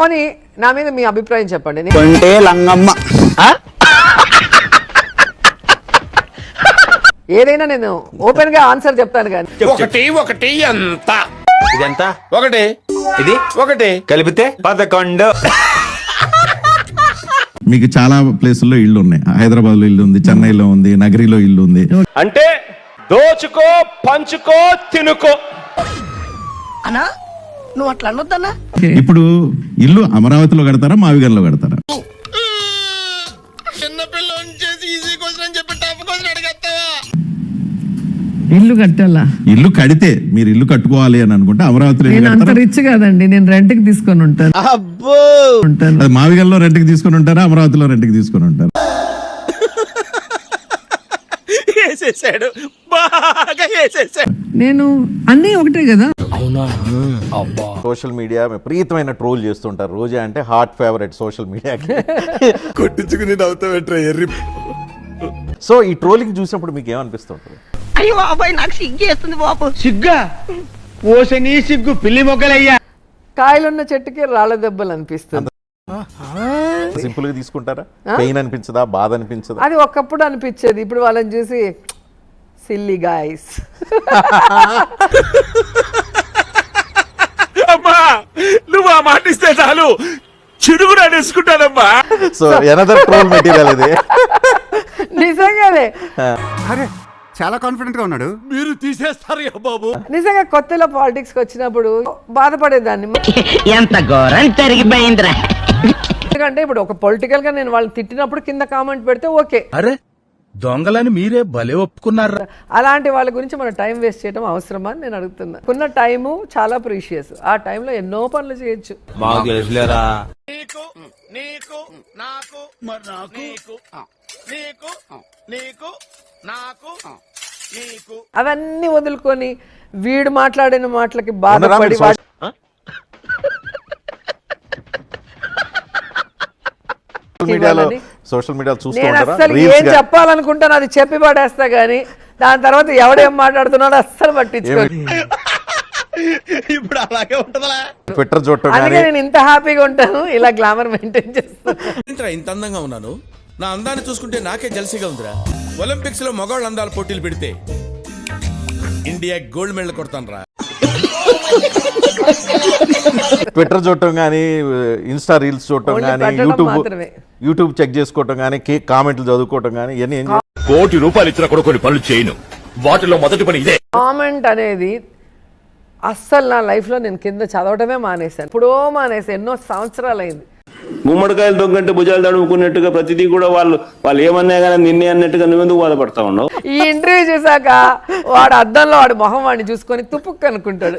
పోనీ నా మీద మీ అభిప్రాయం చెప్పండి. కొంటే లంగమ్మ ఏదైనా నేను ఓపెన్ గా ఆన్సర్ చెప్తాను కానీ ఒకటి ఎంత ఇదెంత ఒకటి ఇది ఒకటి కలిపితే 11. మీకు చాలా ప్లేసుల్లో ఇల్లు ఉన్నాయి. హైదరాబాద్ లో ఇల్లు ఉంది, చెన్నైలో ఉంది, నగరిలో ఇల్లు ఉంది. అంటే దోచుకో పంచుకో తినుకో అన్నా నువ్వు అట్లా అనొద్దన్నా. ఇప్పుడు ఇల్లు అమరావతిలో కడతారా, మావిగంలో కడతారా? ఇల్లు కట్టాలా? ఇల్లు కడితే మీరు ఇల్లు కట్టుకోవాలి అని అనుకుంటే అమరావతిలో ఇల్లు నేను అంత కడతారా? రిచ్ కాదండి, నేను రెంట్ కి తీసుకొని ఉంటాను. అది మావిగంలో రెంట్కి తీసుకొని ఉంటారా, అమరావతిలో రెంట్కి తీసుకొని ఉంటారా? వేసేసాడు, బాగా వేసేసాడు. నేను అన్నీ ఒకటే కదా. సోషల్ మీడియా విపరీతమైన ట్రోల్ చేస్తుంటారు. రోజా అంటే హాట్ ఫేవరెట్ సోషల్ మీడియాకి. కొట్టించుకుని నవ్వుతావేట్రా ఎర్రి. సో ఈ ట్రోలింగ్ చూసినప్పుడు మీకు ఏమనిపిస్తుంటుంది? అయ్యో బాబాయ్ నాకు సిగ్గేస్తుంది బాబు. సిగ్గా ఓసని సిగ్గు పిల్లి మొగ్గలయ్యా. కాయలున్న చెట్టుకి రాళ్ళ దెబ్బలు అనిపిస్తుంది. సింపుల్ గా తీసుకుంటారా? పెయిన్ అనిపించదా, బాధ అనిపించదా? అది ఒకప్పుడు అనిపించేది, ఇప్పుడు వాళ్ళని చూసి సిల్లీ గాయ్స్. అమ్మా నువ్వు ఆ మాట ఇస్తే చాలు చిడుగుడు అనేసుకుంటానమ్మా. సో ఎనదర్ ట్రోల్ మెటీరియల్ ఇది. నిజంగానే అరే చాలా కాన్ఫిడెంట్ గా ఉన్నాడు. మీరు తీసేస్తారు బాబు. నిజంగా కొత్తలో పాలిటిక్స్ వచ్చినప్పుడు బాధపడేదాన్ని. ఎంత ఘోరం జరిగిపోయిందిరా. ఎందుకంటే ఇప్పుడు ఒక పొలిటికల్ గా నేను వాళ్ళని తిట్టినప్పుడు కింద కామెంట్ పెడితే ఓకే, అరే దొంగలని మీరే భలే ఒప్పుకున్నారు. అలాంటి వాళ్ళ గురించి మనం టైం వేస్ట్ చేయడం అవసరమా అని నేను అడుగుతున్నా. ఉన్న టైము చాలా ప్రీషియస్, ఆ టైంలో ఎన్నో పనులు చేయొచ్చు. నీకు నీకు నాకు నీకు నీకు నీకు నాకు నీకు అవన్నీ వదులుకొని వీడు మాట్లాడిన మాటలకి బాధపడి సోషల్ మీడియా చూస్తూ నేను ఉంటారా? అస్సలు ఏం చెప్పాలనుకుంటాను అది చెప్పి పడేస్తా గానీ దాని తర్వాత ఎవడేం మాట్లాడుతున్నాడో అస్సలు పట్టించుకోండి. ఇప్పుడు అలాగే ఉంటదా? ట్విట్టర్ చూడటం అందుకే నేను ఇంత హ్యాపీగా ఉంటాను, ఇలా గ్లామర్ మెయింటైన్ చేస్తాను. ఇంత అందంగా ఉన్నాను, నా అందాన్ని చూసుకుంటే నాకే జలసిగా ఉందిరా. ఒలింపిక్స్ లో మగవాళ్ళ అందాల పోటీలు పెడితే ఇండియా గోల్డ్ మెడల్ కొడతాను రా. ట్విట్టర్ చూడటం కానీ, ఇన్స్టా రీల్స్ చూడటం కానీ, యూట్యూబ్ చెక్ చేసుకోవటం కానీ, కామెంట్లు చదువుకోవటం కానీ, ఇవన్నీ ఏం ₹1,00,000 ఇచ్చినా కూడా కొన్ని పనులు చేయను. వాటిలో మొదటి పని ఇదే. కామెంట్ అనేది అస్సలు నా లైఫ్ లో నేను కింద చదవటమే మానేశాను. ఇప్పుడో మానేసాను, ఎన్నో సంవత్సరాలు అయింది. గుమ్మడికాయలు దొంగంటే భుజాలు తడుముకున్నట్టుగా ప్రతిదీ కూడా వాళ్ళు ఏమన్నా కానీ నిన్నే అన్నట్టుగా నువ్వెందుకు బాధపడతా ఉన్నావు? ఈ ఇంటర్వ్యూ చూసాక వాడు అద్దంలో వాడు మొహం వాడిని చూసుకొని తుప్పుక్కు అనుకుంటాడు.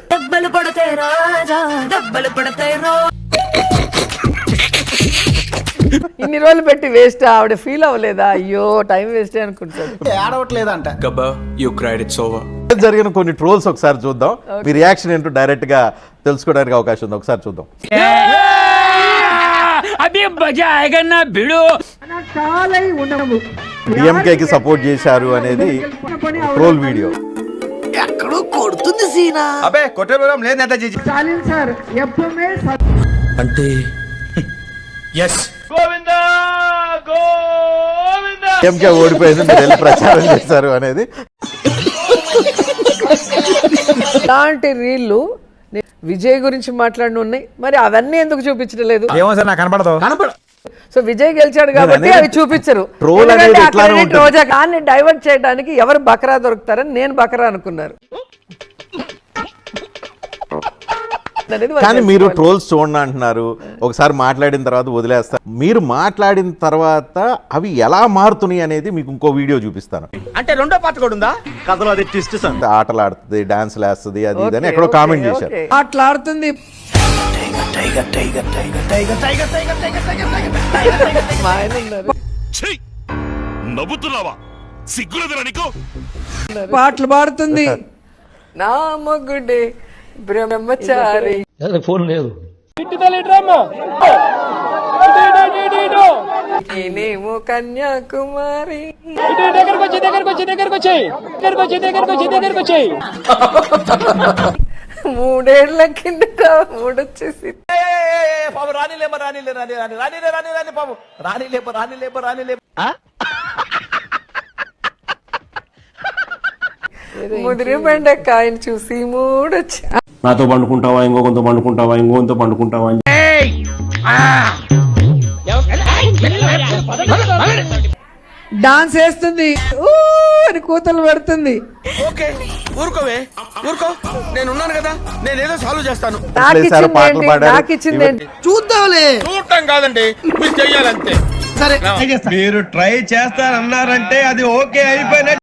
ఇన్ని రోజులు పెట్టి వేస్ట్, ఆవిడ ఫీల్ అవ్వలేదా, అయ్యో టైం వేస్ట్ అనుకుంటాడు. ఏడవట్లేదంట. జరిగిన కొన్ని ట్రోల్స్ ఒకసారి చూద్దాం. మీ రియాక్షన్ ఏంటో డైరెక్ట్ గా తెలుసుకోవడానికి అవకాశం ఉంది. ఒకసారి చూద్దాం. డిఎంకేకి సపోర్ట్ చేశారు అనేది ట్రోల్ వీడియో. ఎక్కడో కొడుతుంది సీనా. అబే కొట్టే ప్రోగ్రాం లేదు నెత చేసి. అంటే గోవిందా గోవిందా డిఎంకే ఓడిపోయింది, మీరు వెళ్ళి ప్రచారం చేశారు అనేది. ఇలాంటి రీళ్లు విజయ్ గురించి మాట్లాడిన ఉన్నాయి, మరి అవన్నీ ఎందుకు చూపించడం లేదు? ఏమో సార్ నాకు కనపడదు. సో విజయ్ గెలిచాడు కాబట్టి అవి చూపించరు. రోజా కానీ డైవర్ట్ చేయడానికి ఎవరు బకరా దొరుకుతారని నేను బకరా అనుకున్నారు. కానీ మీరు ట్రోల్స్ చూడండి అంటున్నారు, ఒకసారి మాట్లాడిన తర్వాత వదిలేస్తారు. మీరు మాట్లాడిన తర్వాత అవి ఎలా మారుతున్నాయి అనేది మీకు ఇంకో వీడియో చూపిస్తాను. అంటే రెండో పార్ట్ కూడా ఉందా కథలో? అది ట్విస్ట్ ఆటలు ఆడుతుంది, డాన్స్లు వేస్తుంది, అది ఇదని ఎక్కడో కామెంట్ చేశారు. మాట్లాడుతుంది నవ్వుతున్నావా? సిగ్గులేదురా నీకు? పాటలు పాడుతుంది, నా మొగుడే బ్రహ్మచారి. ఫోన్ లేదు. నేనేమో కన్యాకుమారి. మూడేళ్ల కిందట మూడొచ్చేసి పాపం రానిలేమ రానిలే రాని రాని రానిలే రాని రాని పాపం రానిలేమ రానిలేమ రానిలే ముదిరి బెండకాయని చూసి మూడొచ్చి నాతో పండుకుంటావా ఇంకొంత పండుకుంటావా ఇంకొంత పండుకుంటావా అని డాన్స్ వేస్తుంది ఊ అని కూతలు పెడుతుంది. ఓకే ఊరుకోవే ఊరుకో నేను ఉన్నాను కదా నేనేదో సాల్వ్ చేస్తాను. నాకు వేశారు, ఇచ్చింది పాటలు ఏంటి? పాడారు. నాకు ఇచ్చింది ఏంటి? చూద్దాంలే. చూడటం కాదండి మీరు చెయ్యాలంతే. సరే మీరు ట్రై చేస్తారన్నారంటే అది ఓకే అయిపోయిన